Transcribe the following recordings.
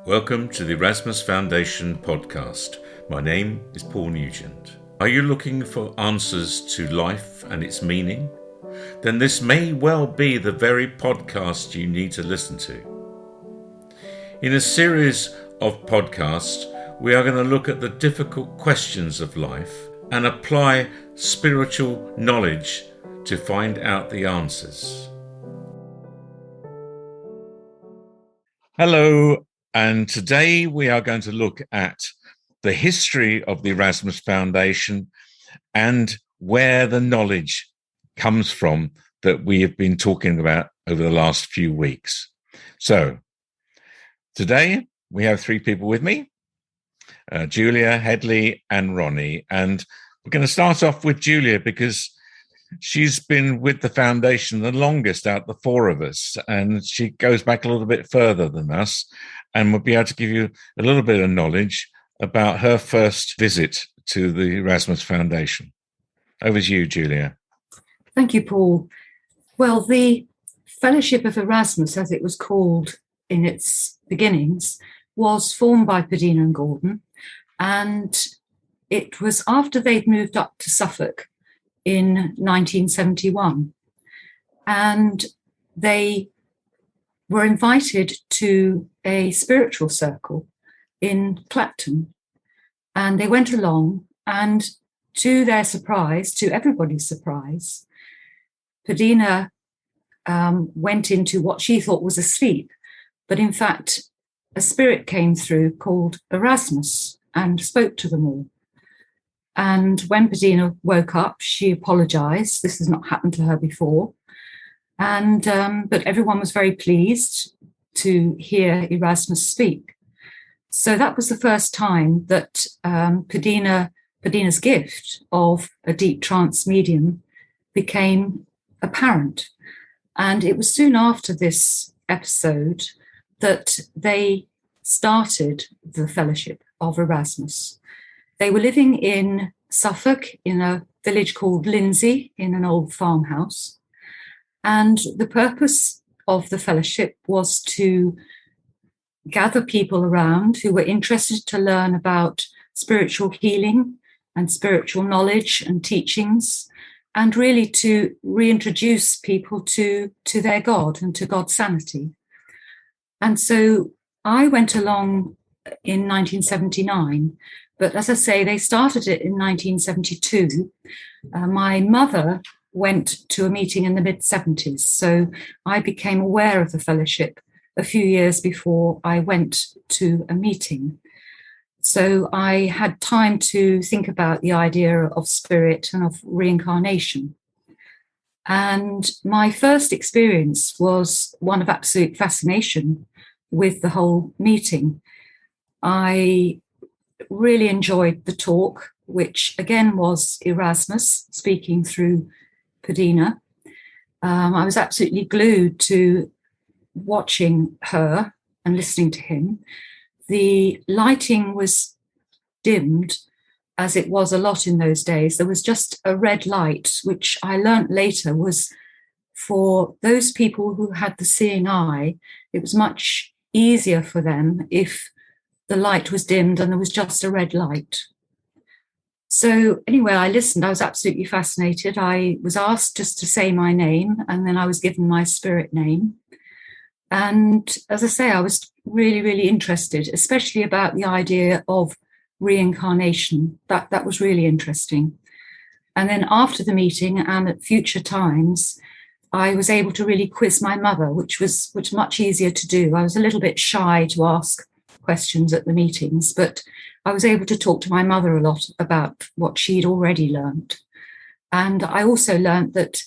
Welcome to the Erasmus Foundation podcast. My name is Paul Nugent. Are you looking for answers to life and its meaning? Then this may well be the very podcast you need to listen to. In a series of podcasts, we are going to look at the difficult questions of life and apply spiritual knowledge to find out the answers. Hello, and today we are going to look at the history of the Erasmus Foundation and where the knowledge comes from that we have been talking about over the last few weeks. So today we have three people with me, Julia, Hedley and Ronnie. And we're going to start off with Julia because she's been with the foundation the longest out of the four of us, and she goes back a little bit further than us, and we'll be able to give you a little bit of knowledge about her first visit to the Erasmus Foundation. Over to you, Julia. Thank you, Paul. Well, the Fellowship of Erasmus, as it was called in its beginnings, was formed by Padina and Gordon, and it was after they'd moved up to Suffolk in 1971. And they were invited to a spiritual circle in Clapton. And they went along, and to their surprise, to everybody's surprise, Padina went into what she thought was a sleep. But in fact, a spirit came through called Erasmus and spoke to them all. And when Padina woke up, she apologized. This has not happened to her before. And but everyone was very pleased to hear Erasmus speak. So that was the first time that Padina's gift of a deep trance medium became apparent. And it was soon after this episode that they started the Fellowship of Erasmus. They were living in Suffolk in a village called Lindsay in an old farmhouse. And the purpose of the fellowship was to gather people around who were interested to learn about spiritual healing and spiritual knowledge and teachings, and really to reintroduce people to their God and to God's sanity. And so I went along in 1979. But as I say, they started it in 1972. My mother went to a meeting in the mid-70s, so I became aware of the fellowship a few years before I went to a meeting. So I had time to think about the idea of spirit and of reincarnation. And my first experience was one of absolute fascination with the whole meeting. I really enjoyed the talk, which again was Erasmus speaking through Padina. I was absolutely glued to watching her and listening to him. The lighting was dimmed, as it was a lot in those days. There was just a red light, which I learnt later was for those people who had the seeing eye. It was much easier for them if the light was dimmed and there was just a red light. So anyway, I listened. I was absolutely fascinated. I was asked just to say my name, and then I was given my spirit name. And as I say, I was really, really interested, especially about the idea of reincarnation. That was really interesting. And then after the meeting and at future times, I was able to really quiz my mother, which was much easier to do. I was a little bit shy to ask questions at the meetings, but I was able to talk to my mother a lot about what she'd already learned. And I also learned that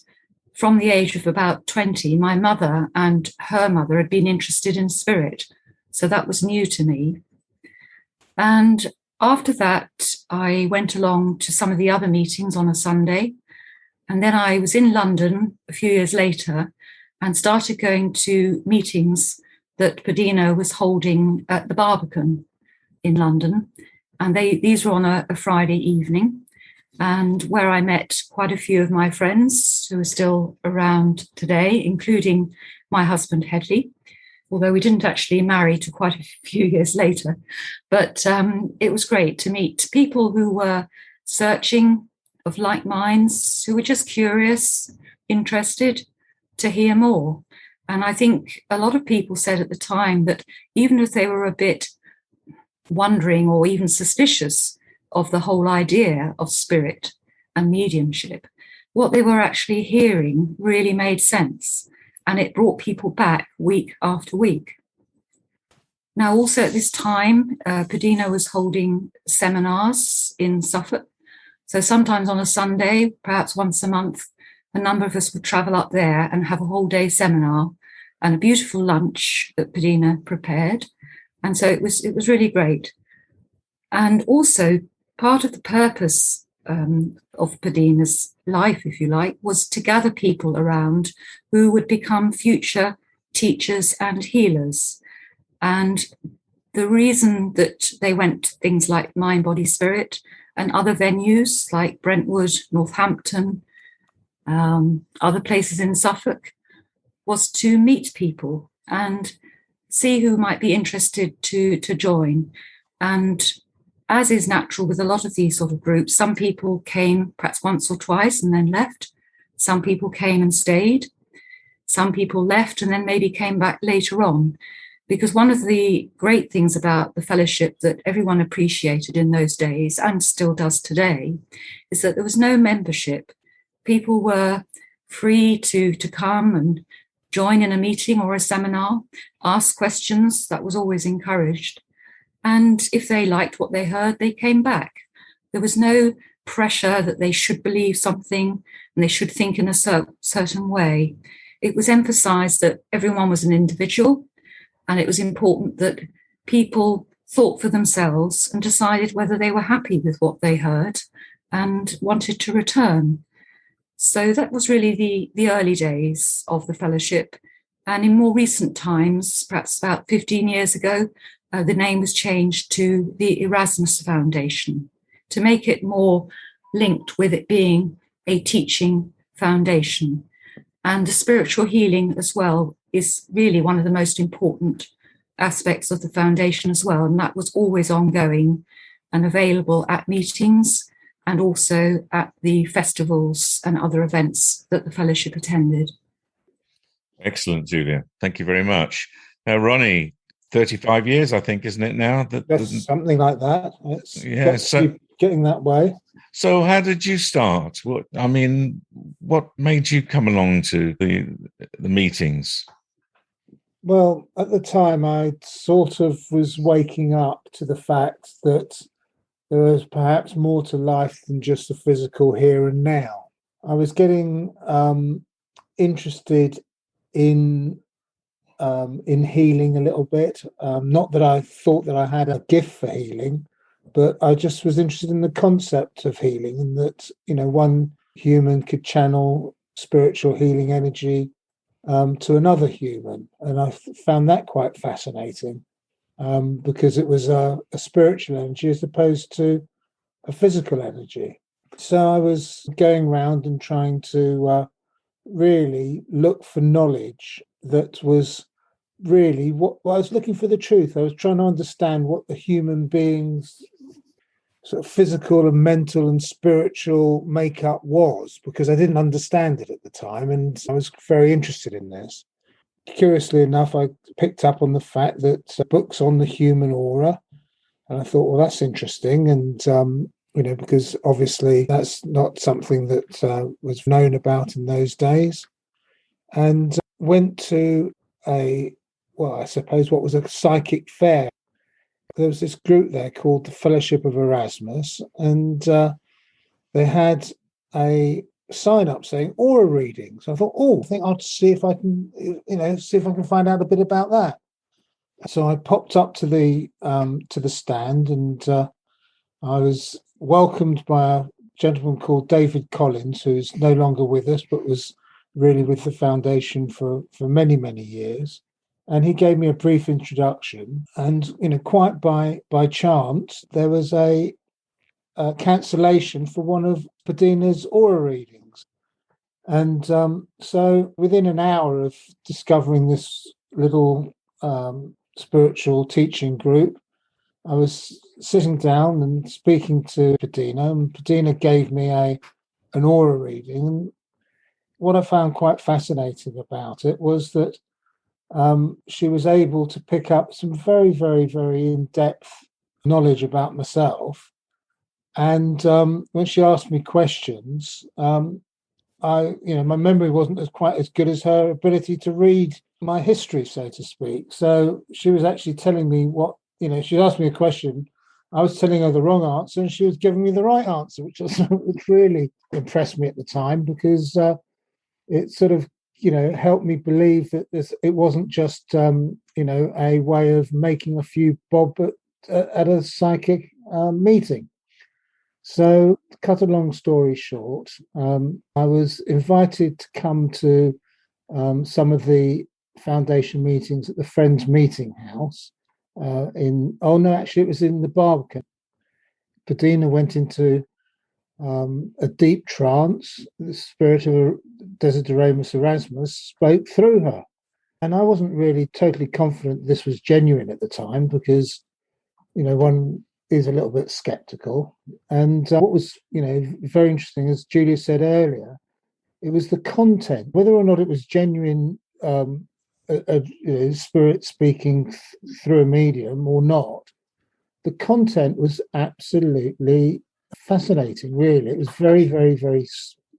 from the age of about 20, my mother and her mother had been interested in spirit. So that was new to me. And after that, I went along to some of the other meetings on a Sunday. And then I was in London a few years later and started going to meetings that Padina was holding at the Barbican in London. And these were on a Friday evening, and where I met quite a few of my friends who are still around today, including my husband, Hedley. although we didn't actually marry to quite a few years later. But it was great to meet people who were searching, of like minds, who were just curious, interested to hear more. And I think a lot of people said at the time that even if they were a bit wondering or even suspicious of the whole idea of spirit and mediumship, what they were actually hearing really made sense. And it brought people back week after week. Now, also at this time, Padina was holding seminars in Suffolk. So sometimes on a Sunday, perhaps once a month, a number of us would travel up there and have a whole day seminar and a beautiful lunch that Padina prepared. And so it was really great. And also part of the purpose of Padina's life, if you like, was to gather people around who would become future teachers and healers. And the reason that they went to things like Mind, Body, Spirit and other venues like Brentwood, Northampton, other places in Suffolk, was to meet people and see who might be interested to join. And as is natural with a lot of these sort of groups, some people came perhaps once or twice and then left. Some people came and stayed. Some people left and then maybe came back later on. Because one of the great things about the fellowship that everyone appreciated in those days and still does today is that there was no membership. People were free to come and join in a meeting or a seminar, ask questions. That was always encouraged. And if they liked what they heard, they came back. There was no pressure that they should believe something and they should think in a certain way. It was emphasized that everyone was an individual, and it was important that people thought for themselves and decided whether they were happy with what they heard and wanted to return. So that was really the early days of the fellowship. And in more recent times, perhaps about 15 years ago, the name was changed to the Erasmus Foundation to make it more linked with it being a teaching foundation. And the spiritual healing as well is really one of the most important aspects of the foundation as well. And that was always ongoing and available at meetings and also at the festivals and other events that the fellowship attended. Excellent, Julia. Thank you very much. Now, Ronnie, 35 years, I think, isn't it now? That's something like that. It's getting that way. So how did you start? What made you come along to the meetings? Well, at the time, I sort of was waking up to the fact that there was perhaps more to life than just the physical here and now. I was getting interested in healing a little bit. Not that I thought that I had a gift for healing, but I just was interested in the concept of healing, and that, one human could channel spiritual healing energy to another human. And I found that quite fascinating because it was a spiritual energy as opposed to a physical energy. So I was going around and trying to really look for knowledge that was really what I was looking for, the truth. I was trying to understand what the human being's sort of physical and mental and spiritual makeup was, because I didn't understand it at the time, and I was very interested in this. Curiously enough, I picked up on the fact that books on the human aura, and I thought, well, that's interesting, and because obviously that's not something that was known about in those days, and went to I suppose what was a psychic fair. There was this group there called the Fellowship of Erasmus, and they had a sign up saying aura reading. So I thought, I think I'll see if I can find out a bit about that. So I popped up to the stand, and I was welcomed by a gentleman called David Collins, who's no longer with us, but was really with the foundation for many, many years. And he gave me a brief introduction, and quite by chance, there was a cancellation for one of Padina's aura readings. And so within an hour of discovering this little spiritual teaching group, I was sitting down and speaking to Padina, and Padina gave me an aura reading. And what I found quite fascinating about it was that she was able to pick up some very, very, very in-depth knowledge about myself. And when she asked me questions, my memory wasn't quite as good as her ability to read my history, so to speak. So she was actually telling me she asked me a question. I was telling her the wrong answer, and she was giving me the right answer, which really impressed me at the time, because it sort of helped me believe that it wasn't just a way of making a few bob at a psychic meeting. So, to cut a long story short, I was invited to come to some of the foundation meetings at the Friends Meeting House. It was in the Barbican. Padina went into a deep trance. The spirit of Untitled Erasmus spoke through her. And I wasn't really totally confident this was genuine at the time, because, one is a little bit skeptical. And what was, very interesting, as Julia said earlier, it was the content, whether or not it was genuine spirit speaking through a medium or not. The content was absolutely fascinating, really. It was very, very, very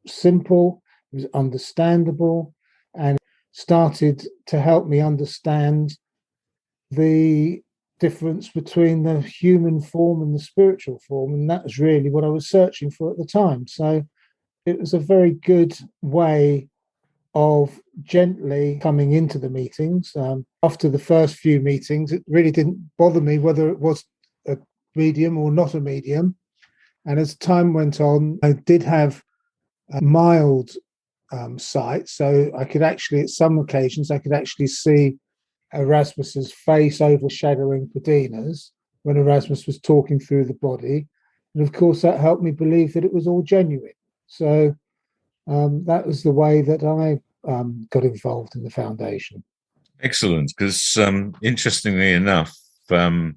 simple. It was understandable, and started to help me understand the difference between the human form and the spiritual form. And that was really what I was searching for at the time. So it was a very good way of gently coming into the meetings. After the first few meetings, it really didn't bother me whether it was a medium or not a medium. And as time went on, I did have a mild sight. So I could actually, at some occasions, I could actually see Erasmus's face overshadowing Padina's when Erasmus was talking through the body. And of course, that helped me believe that it was all genuine. So that was the way that I got involved in the foundation. Excellent, because interestingly enough, I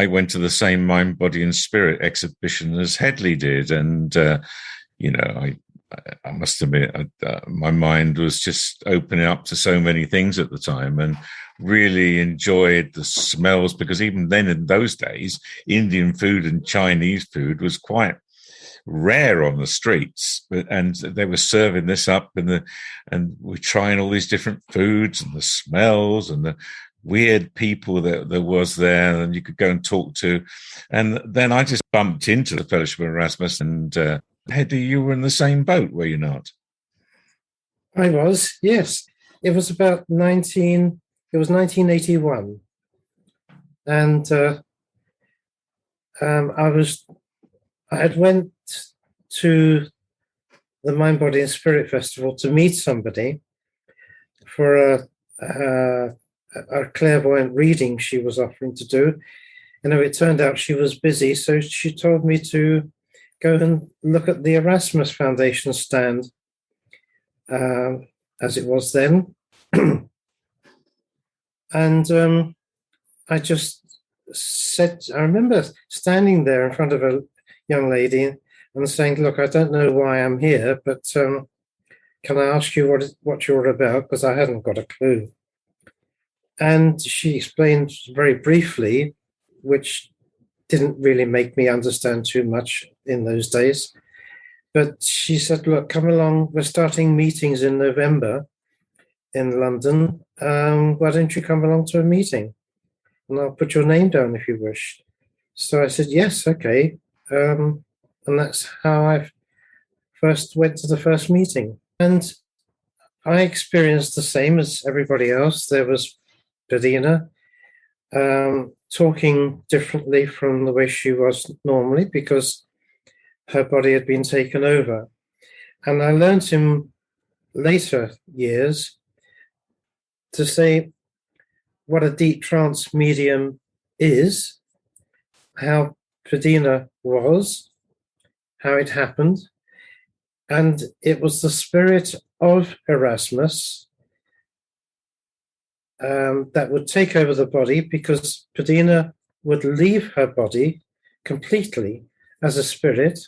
went to the same Mind, Body and Spirit exhibition as Hedley did. And, I must admit, my mind was just opening up to so many things at the time, and really enjoyed the smells, because even then, in those days, Indian food and Chinese food was quite rare on the streets, and they were serving this up, and we're trying all these different foods, and the smells and the weird people that there was there, and you could go and talk to. And then I just bumped into the Fellowship of Erasmus, and Hedley, you were in the same boat, were you not? I was, yes. It was about 1981. And I had went to the Mind, Body and Spirit Festival to meet somebody for a clairvoyant reading she was offering to do. And it turned out she was busy, so she told me to go and look at the Erasmus Foundation stand, as it was then. And I just said, I remember standing there in front of a young lady and saying, "Look, I don't know why I'm here, but can I ask you what you're about?" Because I hadn't got a clue. And she explained very briefly, which didn't really make me understand too much in those days. But she said, "Look, come along. We're starting meetings in November in London. Why don't you come along to a meeting? And I'll put your name down if you wish." So I said, "Yes, okay." And that's how I first went to the first meeting. And I experienced the same as everybody else. There was Padina talking differently from the way she was normally, because her body had been taken over. And I learned in later years to say what a deep trance medium is, how Padina was, how it happened. And it was the spirit of Erasmus that would take over the body, because Padina would leave her body completely as a spirit,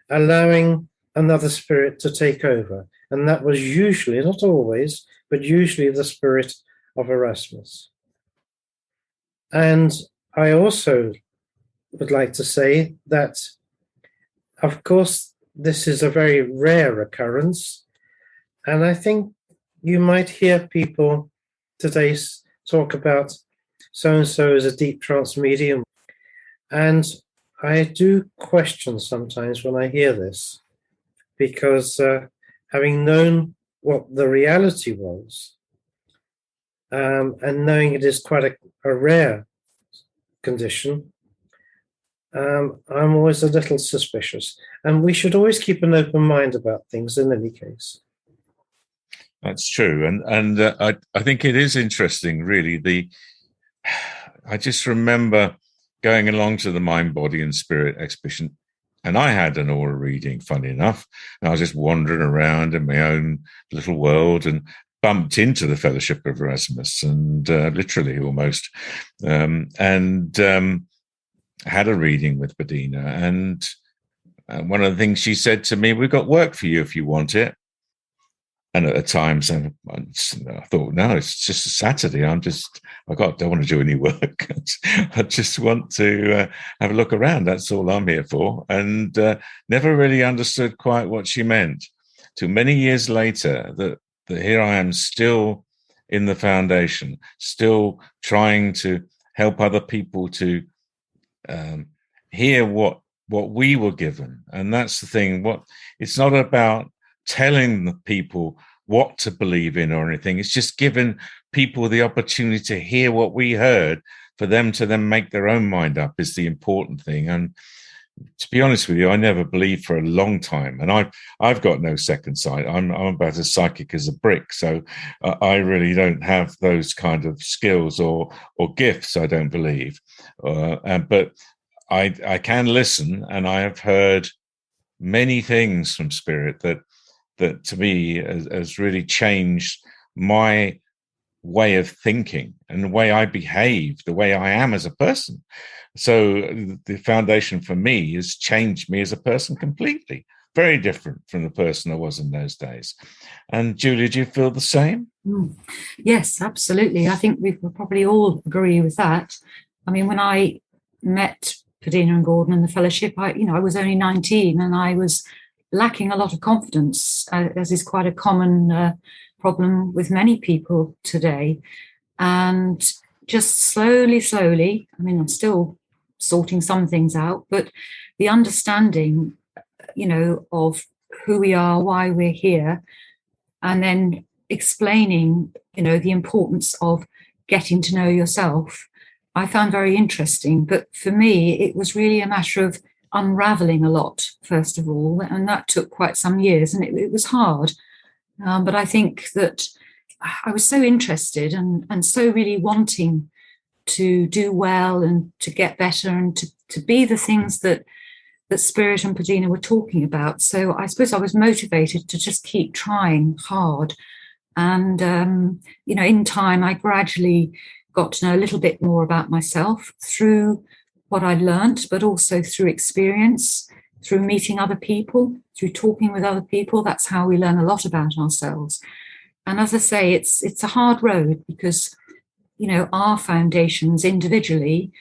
allowing another spirit to take over. And that was usually, not always, but usually the spirit of Erasmus. And I also would like to say that, of course, this is a very rare occurrence. And I think you might hear people today talk about so-and-so is a deep trance medium. And I do question sometimes when I hear this, because having known what the reality was, and knowing it is quite a rare condition, I'm always a little suspicious. And we should always keep an open mind about things in any case. That's true. And I think it is interesting, really. I just remember going along to the Mind, Body and Spirit exhibition, and I had an aura reading, funny enough. And I was just wandering around in my own little world and bumped into the Fellowship of Erasmus, and literally almost, and had a reading with Bedina. And one of the things she said to me, "We've got work for you if you want it." And at the time, so I thought, no, it's just a Saturday. I don't want to do any work. I just want to have a look around. That's all I'm here for. And never really understood quite what she meant. Till many years later, that here I am still in the foundation, still trying to help other people to hear what we were given. And that's the thing. It's not about telling the people what to believe in or anything. It's just giving people the opportunity to hear what we heard, for them to then make their own mind up is the important thing. And to be honest with you, I never believed for a long time, and I've got no second sight. I'm about as psychic as a brick, so I really don't have those kind of skills or gifts. I don't believe, but I can listen, and I have heard many things from Spirit that to me has really changed my way of thinking and the way I behave, the way I am as a person. So the foundation for me has changed me as a person completely, very different from the person I was in those days. And Julia, do you feel the same? Yes, absolutely. I think we will probably all agree with that. I mean, when I met Padina and Gordon in the Fellowship, I was only 19, and I was lacking a lot of confidence, as is quite a common problem with many people today. And just slowly, I mean, I'm still sorting some things out, but the understanding, of who we are, why we're here, and then explaining, the importance of getting to know yourself, I found very interesting. But for me, it was really a matter of unraveling a lot, first of all, and that took quite some years, and it was hard. But I think that I was so interested and so really wanting to do well and to get better and to be the things that Spirit and Padina were talking about. So I suppose I was motivated to just keep trying hard. And, in time, I gradually got to know a little bit more about myself through what I learned, but also through experience, through meeting other people, through talking with other people. That's how we learn a lot about ourselves. And as I say, it's a hard road, because, our foundations individually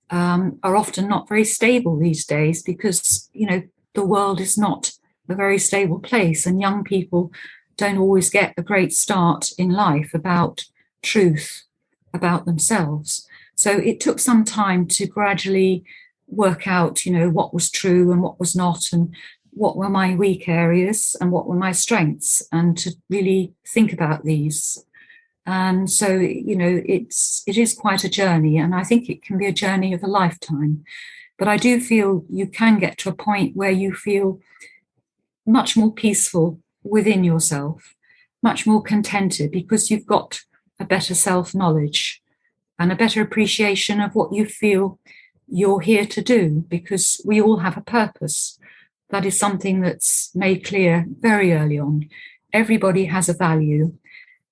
are often not very stable these days, because, the world is not a very stable place, and young people don't always get a great start in life about truth about themselves. So it took some time to gradually work out, what was true and what was not, and what were my weak areas and what were my strengths, and to really think about these. And so, it is quite a journey, and I think it can be a journey of a lifetime. But I do feel you can get to a point where you feel much more peaceful within yourself, much more contented, because you've got a better self-knowledge and a better appreciation of what you feel you're here to do, because we all have a purpose. That is something that's made clear very early on. Everybody has a value,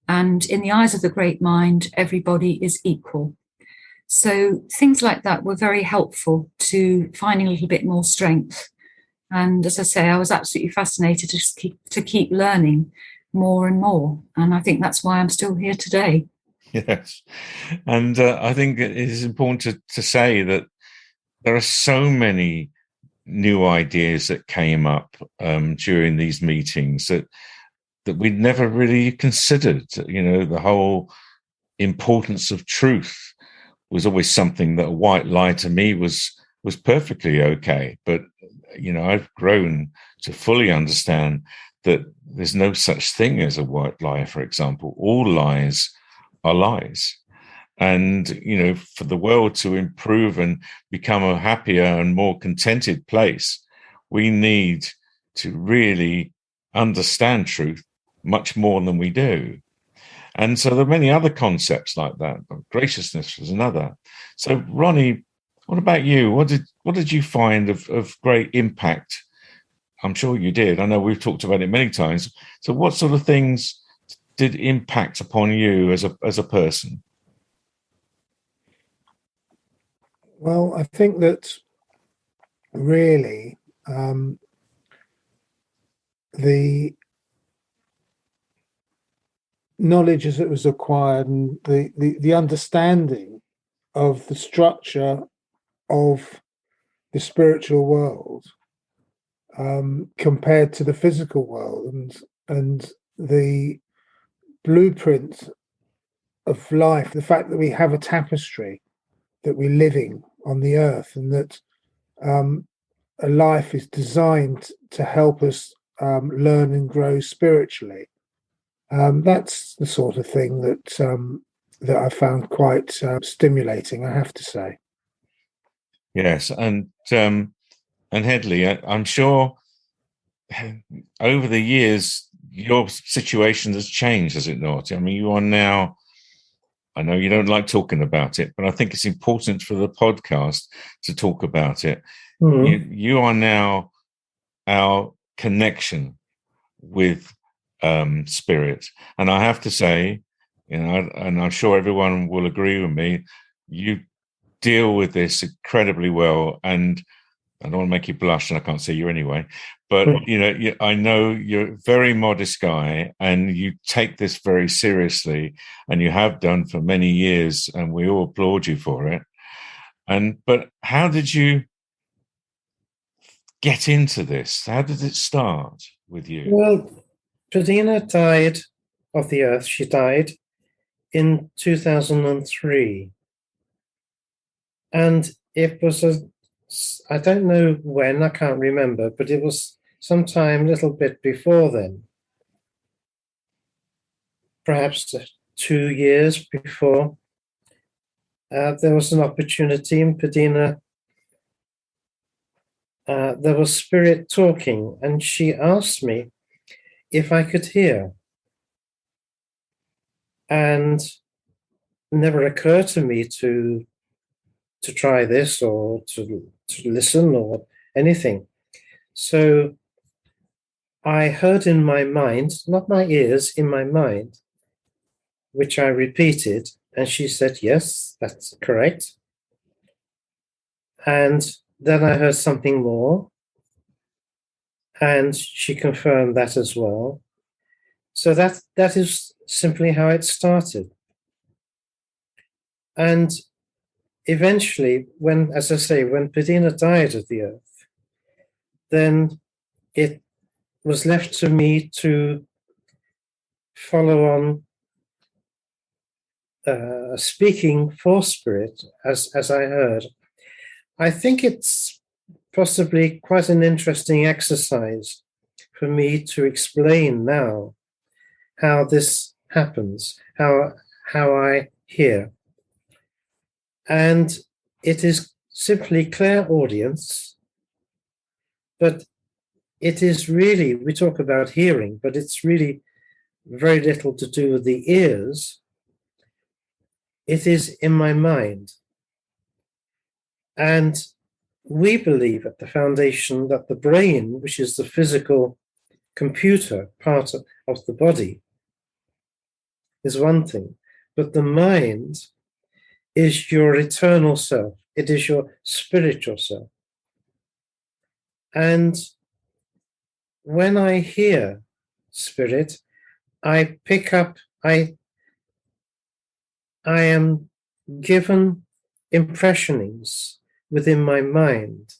And in the eyes of the great mind, everybody is equal. So things like that were very helpful to finding a little bit more strength. And as I say, I was absolutely fascinated to keep learning more and more. And I think that's why I'm still here today. Yes. And I think it is important to say that there are so many new ideas that came up during these meetings that we'd never really considered. You know, the whole importance of truth was always something that a white lie to me was perfectly okay. But, you know, I've grown to fully understand that there's no such thing as a white lie, for example. All lies are lies. And, you know, for the world to improve and become a happier and more contented place, we need to really understand truth much more than we do. And so there are many other concepts like that. Graciousness was another. So, Ronnie, what about you? What did you find of great impact? I'm sure you did. I know we've talked about it many times. So what sort of things did impact upon you as a person? Well, I think that really the knowledge as it was acquired and the understanding of the structure of the spiritual world compared to the physical world and the blueprint of life, the fact that we have a tapestry that we're living on the earth and that a life is designed to help us learn and grow spiritually. That's the sort of thing that I found quite stimulating, I have to say. Yes, and Hedley, I'm sure over the years your situation has changed, has it not? I mean, you are now. I know you don't like talking about it, but I think it's important for the podcast to talk about it. Mm-hmm. You are now our connection with spirit, and I have to say, you know, and I'm sure everyone will agree with me. You deal with this incredibly well, and I don't want to make you blush, and I can't see you anyway. But you know, I know you're a very modest guy, and you take this very seriously, and you have done for many years, and we all applaud you for it. But how did you get into this? How did it start with you? Well, Padina died of the earth. She died in 2003, and it was I don't know when, I can't remember, but it was sometime a little bit before then. Perhaps 2 years before. There was an opportunity in Padina. There was spirit talking, and she asked me if I could hear. And it never occurred to me to try this or to listen or anything. So I heard in my mind, not my ears, in my mind, which I repeated, and she said, yes, that's correct. And then I heard something more, and she confirmed that as well. So that is simply how it started. And eventually, when, as I say, when Padina died of the earth, then it was left to me to follow on speaking for spirit, as I heard. I think it's possibly quite an interesting exercise for me to explain now how this happens, how I hear. And it is simply clairaudience, but it is really, we talk about hearing, but it's really very little to do with the ears. It is in my mind. And we believe at the foundation that the brain, which is the physical computer part of the body, is one thing, but the mind is your eternal self. It is your spiritual self. And when I hear spirit, I pick up, I am given impressionings within my mind.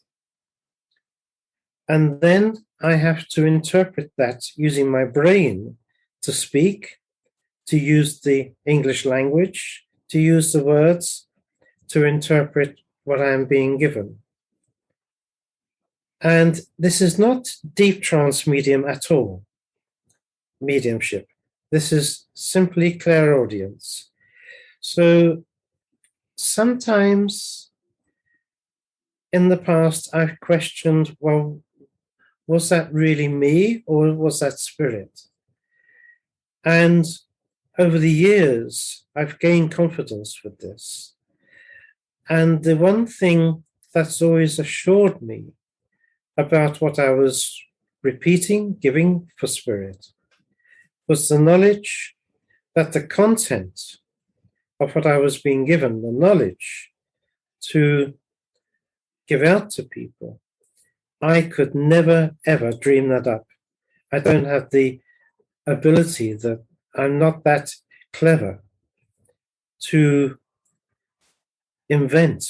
And then I have to interpret that using my brain to speak, to use the English language, to use the words, to interpret what I am being given. And this is not deep trance medium at all, mediumship. This is simply clairaudience. So sometimes in the past, I've questioned, well, was that really me or was that spirit? And over the years, I've gained confidence with this. And the one thing that's always assured me about what I was repeating, giving for spirit, was the knowledge that the content of what I was being given, the knowledge to give out to people, I could never, ever dream that up. I don't have the ability, that I'm not that clever to invent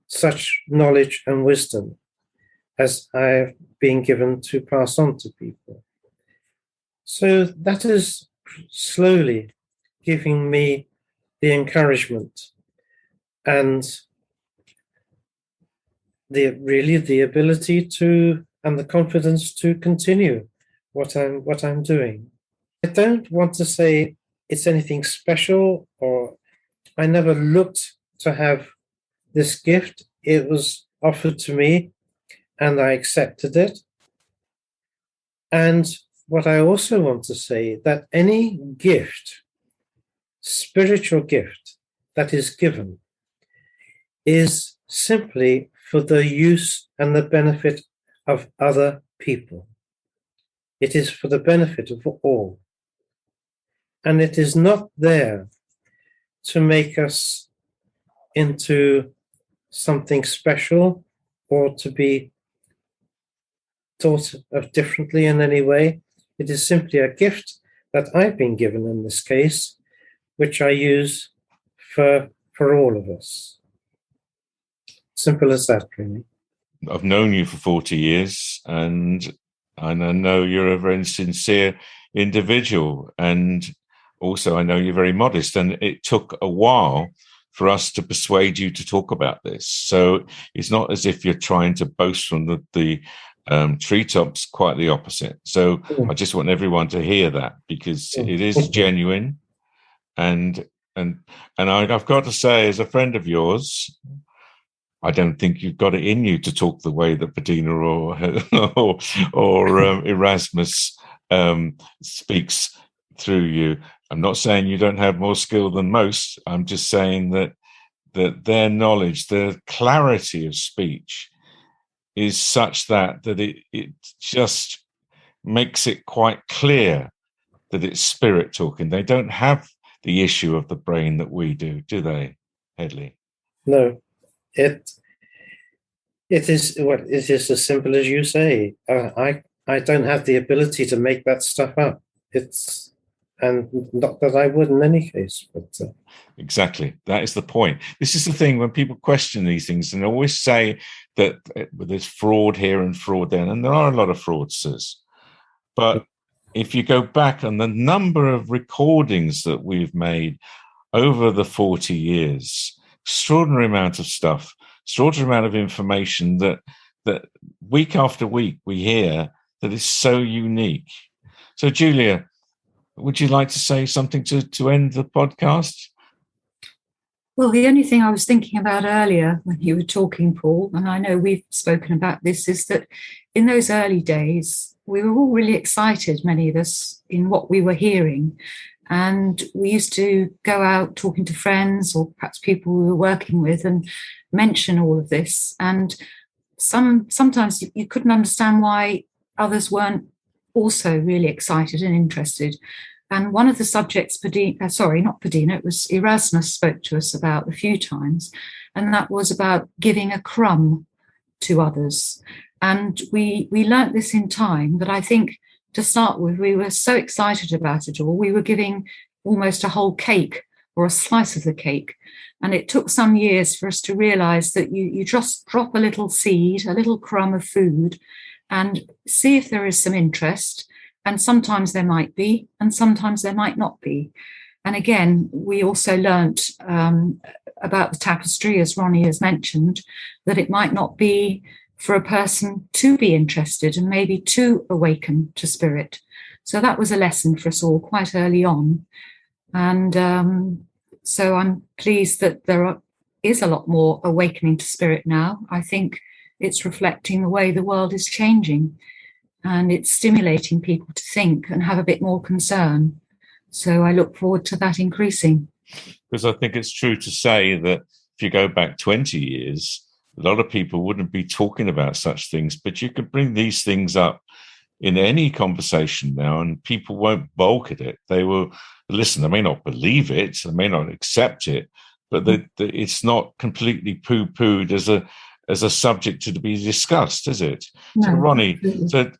such knowledge and wisdom as I've been given to pass on to people. So that is slowly giving me the encouragement and the ability to, and the confidence to continue what I'm doing. I don't want to say it's anything special, or I never looked to have this gift. It was offered to me and I accepted it. And what I also want to say, that any gift, spiritual gift that is given, is simply for the use and the benefit of other people. It is for the benefit of all. And it is not there to make us into something special or to be thought of differently in any way. It is simply a gift that I've been given in this case, which I use for all of us. Simple as that, really. I've known you for 40 years, and I know you're a very sincere individual, and also I know you're very modest, and it took a while for us to persuade you to talk about this. So it's not as if you're trying to boast from the treetops, quite the opposite. So I just want everyone to hear that, because it is genuine. And I've got to say, as a friend of yours, I don't think you've got it in you to talk the way that Bettina or Erasmus speaks through you. I'm not saying you don't have more skill than most. I'm just saying that their knowledge, their clarity of speech is such that it just makes it quite clear that it's spirit talking. They don't have the issue of the brain that we do they, Hedley? No. It is as simple as you say. I don't have the ability to make that stuff up. And not that I would in any case, but exactly, that is the point. This is the thing when people question these things, and always say that there's fraud here and fraud there, and there are a lot of fraudsters. But if you go back on the number of recordings that we've made over the 40 years, extraordinary amount of stuff, extraordinary amount of information that week after week we hear that is so unique. So, Julia, would you like to say something to end the podcast? Well, the only thing I was thinking about earlier when you were talking, Paul, and I know we've spoken about this, is that in those early days, we were all really excited, many of us, in what we were hearing. And we used to go out talking to friends or perhaps people we were working with and mention all of this. And sometimes you couldn't understand why others weren't also really excited and interested. And one of the subjects, it was Erasmus spoke to us about a few times, and that was about giving a crumb to others. And we learnt this in time, but I think to start with, we were so excited about it all. We were giving almost a whole cake or a slice of the cake. And it took some years for us to realize that you just drop a little seed, a little crumb of food, and see if there is some interest. And sometimes there might be, and sometimes there might not be. And again, we also learnt about the tapestry, as Ronnie has mentioned, that it might not be for a person to be interested and maybe to awaken to spirit. So that was a lesson for us all quite early on. And so I'm pleased that there is a lot more awakening to spirit now. I think it's reflecting the way the world is changing, and it's stimulating people to think and have a bit more concern. So I look forward to that increasing. Because I think it's true to say that if you go back 20 years, a lot of people wouldn't be talking about such things, but you could bring these things up in any conversation now and people won't balk at it. They will listen. They may not believe it, they may not accept it, but it's not completely poo-pooed as a subject to be discussed, is it? No, so, Ronnie, so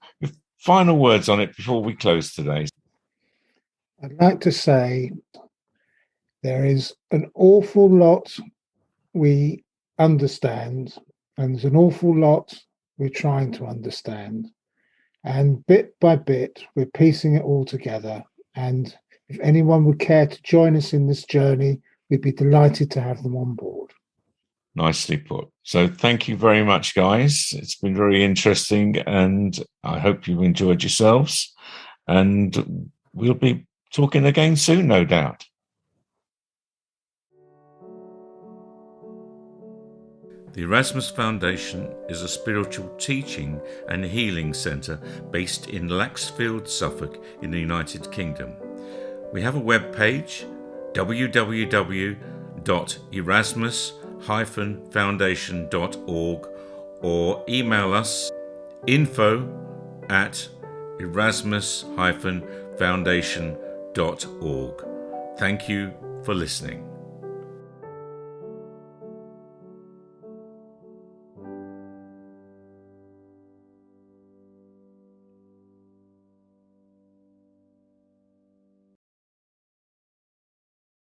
final words on it before we close today. I'd like to say there is an awful lot we understand, and there's an awful lot we're trying to understand. And bit by bit, we're piecing it all together. And if anyone would care to join us in this journey, we'd be delighted to have them on board. Nicely put. So thank you very much, guys. It's been very interesting, and I hope you've enjoyed yourselves. And we'll be talking again soon, no doubt. The Erasmus Foundation is a spiritual teaching and healing centre based in Laxfield, Suffolk, in the United Kingdom. We have a web page, www.erasmus-foundation.org, or email us info@erasmus-foundation.org. Thank you for listening.